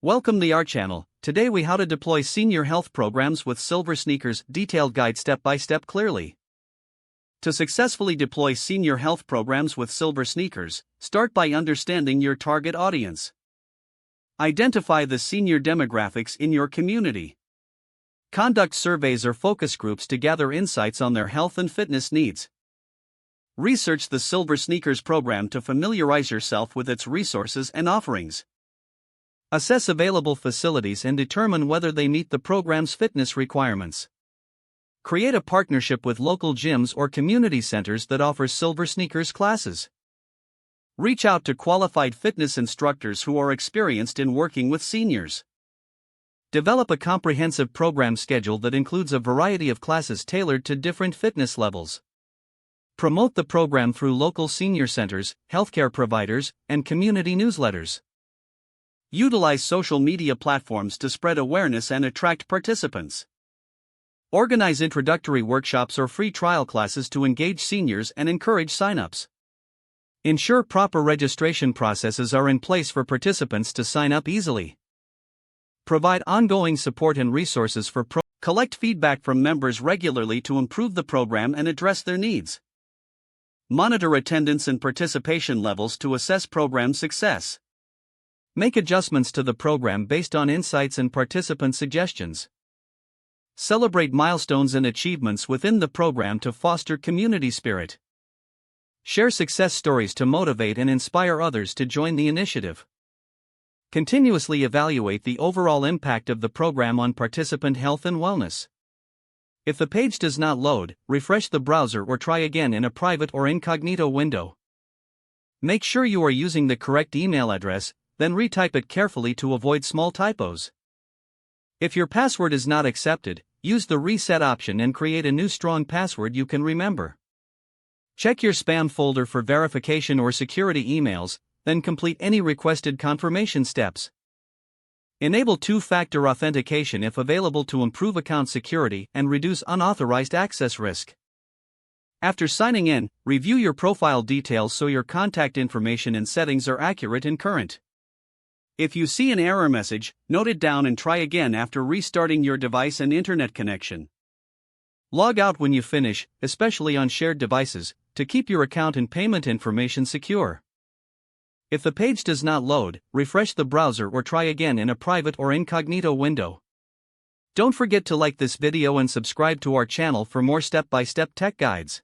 Welcome to our channel. Today we how to deploy senior health programs with SilverSneakers, detailed guide step by step clearly. To successfully deploy senior health programs with SilverSneakers, start by understanding your target audience. Identify the senior demographics in your community. Conduct surveys or focus groups to gather insights on their health and fitness needs. Research the SilverSneakers program to familiarize yourself with its resources and offerings. Assess available facilities and determine whether they meet the program's fitness requirements. Create a partnership with local gyms or community centers that offer SilverSneakers classes. Reach out to qualified fitness instructors who are experienced in working with seniors. Develop a comprehensive program schedule that includes a variety of classes tailored to different fitness levels. Promote the program through local senior centers, healthcare providers, and community newsletters. Utilize social media platforms to spread awareness and attract participants. Organize introductory workshops or free trial classes to engage seniors and encourage sign-ups. Ensure proper registration processes are in place for participants to sign up easily. Provide ongoing support and resources for collect feedback from members regularly to improve the program and address their needs. Monitor attendance and participation levels to assess program success. Make adjustments to the program based on insights and participant suggestions. Celebrate milestones and achievements within the program to foster community spirit. Share success stories to motivate and inspire others to join the initiative. Continuously evaluate the overall impact of the program on participant health and wellness. If the page does not load, refresh the browser or try again in a private or incognito window. Make sure you are using the correct email address, then retype it carefully to avoid small typos. If your password is not accepted, use the reset option and create a new strong password you can remember. Check your spam folder for verification or security emails, then complete any requested confirmation steps. Enable two-factor authentication if available to improve account security and reduce unauthorized access risk. After signing in, review your profile details so your contact information and settings are accurate and current. If you see an error message, note it down and try again after restarting your device and internet connection. Log out when you finish, especially on shared devices, to keep your account and payment information secure. If the page does not load, refresh the browser or try again in a private or incognito window. Don't forget to like this video and subscribe to our channel for more step-by-step tech guides.